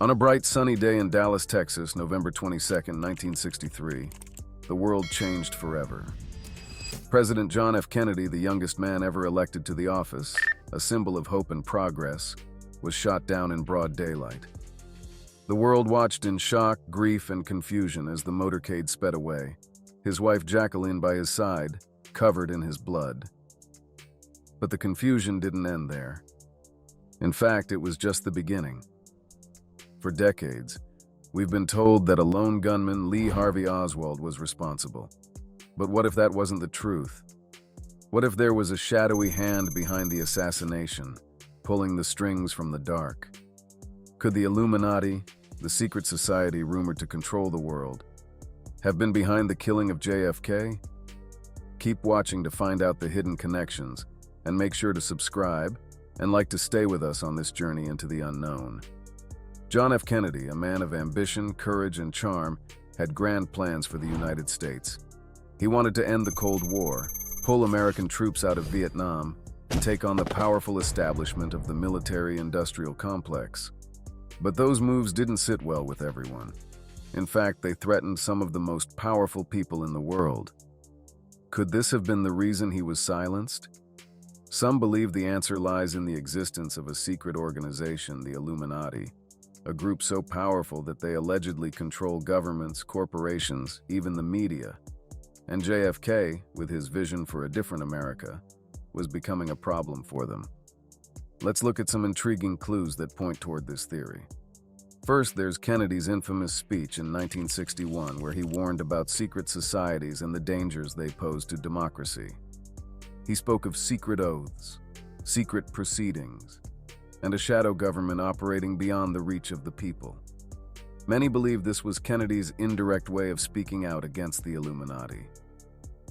On a bright sunny day in Dallas, Texas, November 22, 1963, the world changed forever. President John F. Kennedy, the youngest man ever elected to the office, a symbol of hope and progress, was shot down in broad daylight. The world watched in shock, grief, and confusion as the motorcade sped away, his wife Jacqueline by his side, covered in his blood. But the confusion didn't end there. In fact, it was just the beginning. For decades, we've been told that a lone gunman, Lee Harvey Oswald, was responsible. But what if that wasn't the truth? What if there was a shadowy hand behind the assassination, pulling the strings from the dark? Could the Illuminati, the secret society rumored to control the world, have been behind the killing of JFK? Keep watching to find out the hidden connections, and make sure to subscribe and like to stay with us on this journey into the unknown. John F. Kennedy, a man of ambition, courage, and charm, had grand plans for the United States. He wanted to end the Cold War, pull American troops out of Vietnam, and take on the powerful establishment of the military-industrial complex. But those moves didn't sit well with everyone. In fact, they threatened some of the most powerful people in the world. Could this have been the reason he was silenced? Some believe the answer lies in the existence of a secret organization, the Illuminati, a group so powerful that they allegedly control governments, corporations, even the media. And JFK, with his vision for a different America, was becoming a problem for them. Let's look at some intriguing clues that point toward this theory. First, there's Kennedy's infamous speech in 1961, where he warned about secret societies and the dangers they pose to democracy. He spoke of secret oaths, secret proceedings, and a shadow government operating beyond the reach of the people. Many believe this was Kennedy's indirect way of speaking out against the Illuminati.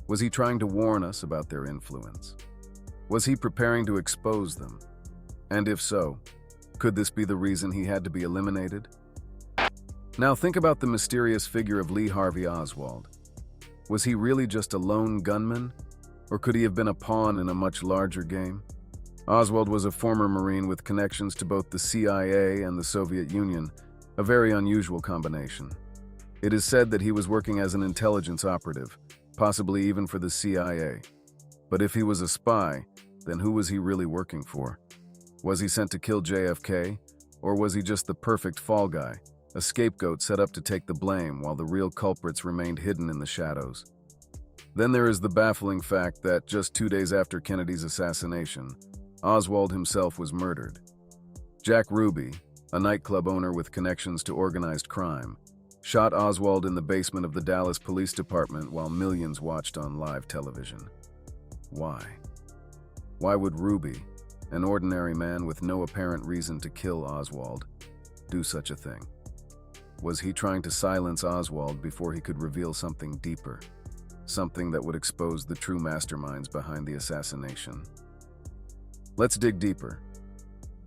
Was he trying to warn us about their influence? Was he preparing to expose them? And if so, could this be the reason he had to be eliminated? Now think about the mysterious figure of Lee Harvey Oswald. Was he really just a lone gunman? Or could he have been a pawn in a much larger game? Oswald was a former Marine with connections to both the CIA and the Soviet Union, a very unusual combination. It is said that he was working as an intelligence operative, possibly even for the CIA. But if he was a spy, then who was he really working for? Was he sent to kill JFK, or was he just the perfect fall guy, a scapegoat set up to take the blame while the real culprits remained hidden in the shadows? Then there is the baffling fact that just 2 days after Kennedy's assassination, Oswald himself was murdered. Jack Ruby, a nightclub owner with connections to organized crime, shot Oswald in the basement of the Dallas Police Department while millions watched on live television. Why? Why would Ruby, an ordinary man with no apparent reason to kill Oswald, do such a thing? Was he trying to silence Oswald before he could reveal something deeper? Something that would expose the true masterminds behind the assassination? Let's dig deeper.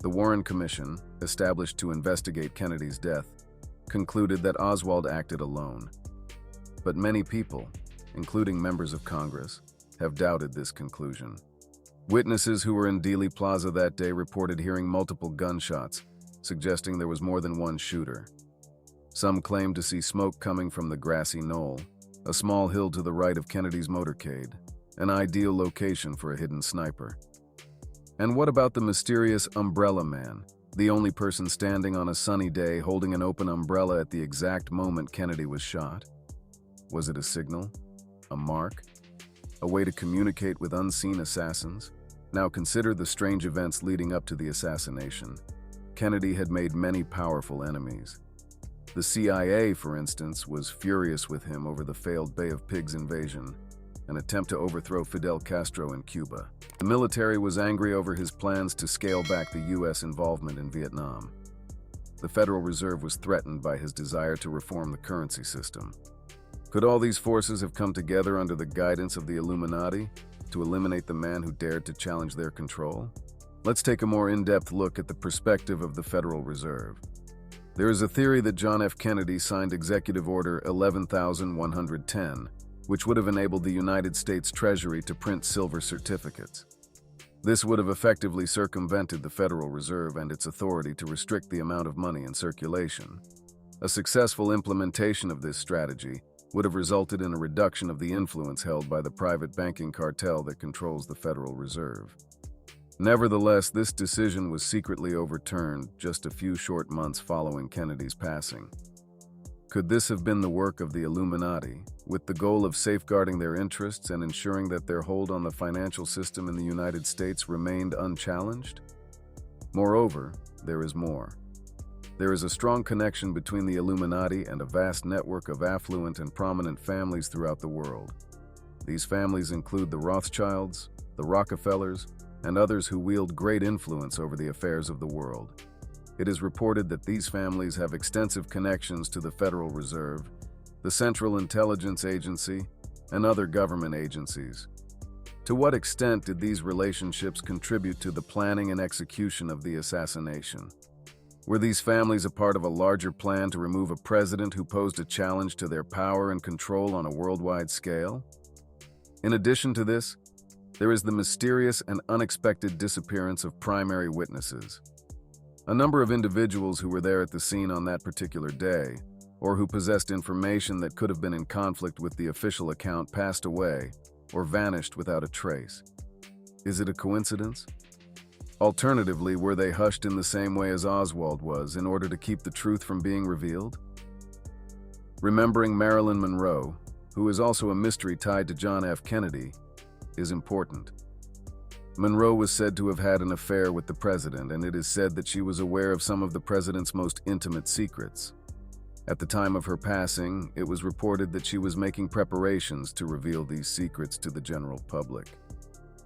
The Warren Commission, established to investigate Kennedy's death, concluded that Oswald acted alone. But many people, including members of Congress, have doubted this conclusion. Witnesses who were in Dealey Plaza that day reported hearing multiple gunshots, suggesting there was more than one shooter. Some claimed to see smoke coming from the grassy knoll, a small hill to the right of Kennedy's motorcade, an ideal location for a hidden sniper. And what about the mysterious umbrella man, the only person standing on a sunny day holding an open umbrella at the exact moment Kennedy was shot? Was it a signal? A mark? A way to communicate with unseen assassins? Now consider the strange events leading up to the assassination. Kennedy had made many powerful enemies. The CIA, for instance, was furious with him over the failed Bay of Pigs invasion, an attempt to overthrow Fidel Castro in Cuba. The military was angry over his plans to scale back the U.S. involvement in Vietnam. The Federal Reserve was threatened by his desire to reform the currency system. Could all these forces have come together under the guidance of the Illuminati to eliminate the man who dared to challenge their control? Let's take a more in-depth look at the perspective of the Federal Reserve. There is a theory that John F. Kennedy signed Executive Order 11,110, which would have enabled the United States Treasury to print silver certificates. This would have effectively circumvented the Federal Reserve and its authority to restrict the amount of money in circulation. A successful implementation of this strategy would have resulted in a reduction of the influence held by the private banking cartel that controls the Federal Reserve. Nevertheless, this decision was secretly overturned just a few short months following Kennedy's passing. Could this have been the work of the Illuminati, with the goal of safeguarding their interests and ensuring that their hold on the financial system in the United States remained unchallenged? Moreover, there is more. There is a strong connection between the Illuminati and a vast network of affluent and prominent families throughout the world. These families include the Rothschilds, the Rockefellers, and others who wield great influence over the affairs of the world. It is reported that these families have extensive connections to the Federal Reserve, the Central Intelligence Agency, and other government agencies. To what extent did these relationships contribute to the planning and execution of the assassination? Were these families a part of a larger plan to remove a president who posed a challenge to their power and control on a worldwide scale? In addition to this, there is the mysterious and unexpected disappearance of primary witnesses. A number of individuals who were there at the scene on that particular day, or who possessed information that could have been in conflict with the official account, passed away or vanished without a trace. Is it a coincidence? Alternatively, were they hushed in the same way as Oswald was in order to keep the truth from being revealed? Remembering Marilyn Monroe, who is also a mystery tied to John F. Kennedy, is important. Monroe was said to have had an affair with the president, and it is said that she was aware of some of the president's most intimate secrets. At the time of her passing, it was reported that she was making preparations to reveal these secrets to the general public.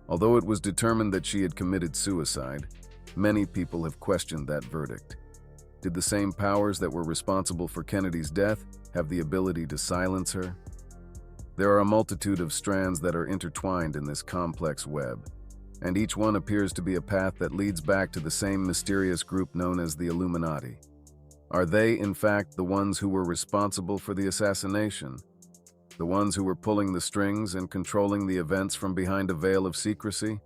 Although it was determined that she had committed suicide, many people have questioned that verdict. Did the same powers that were responsible for Kennedy's death have the ability to silence her? There are a multitude of strands that are intertwined in this complex web, and each one appears to be a path that leads back to the same mysterious group known as the Illuminati. Are they, in fact, the ones who were responsible for the assassination? The ones who were pulling the strings and controlling the events from behind a veil of secrecy?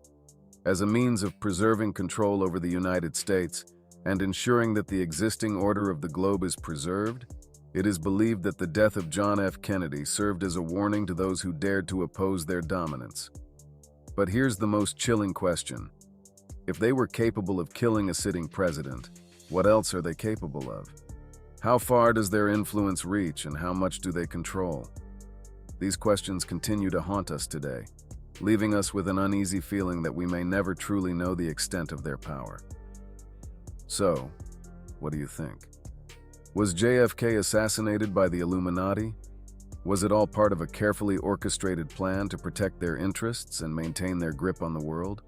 As a means of preserving control over the United States and ensuring that the existing order of the globe is preserved, it is believed that the death of John F. Kennedy served as a warning to those who dared to oppose their dominance. But here's the most chilling question. If they were capable of killing a sitting president, what else are they capable of? How far does their influence reach, and how much do they control? These questions continue to haunt us today, leaving us with an uneasy feeling that we may never truly know the extent of their power. So, what do you think? Was JFK assassinated by the Illuminati? Was it all part of a carefully orchestrated plan to protect their interests and maintain their grip on the world?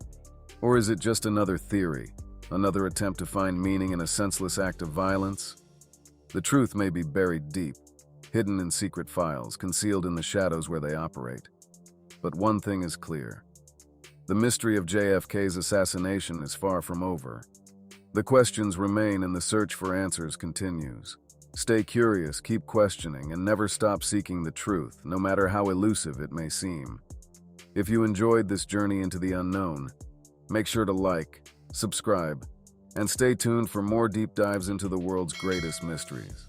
Or is it just another theory, another attempt to find meaning in a senseless act of violence? The truth may be buried deep, hidden in secret files, concealed in the shadows where they operate. But one thing is clear. The mystery of JFK's assassination is far from over. The questions remain and the search for answers continues. Stay curious, keep questioning, and never stop seeking the truth, no matter how elusive it may seem. If you enjoyed this journey into the unknown, make sure to like, subscribe, and stay tuned for more deep dives into the world's greatest mysteries.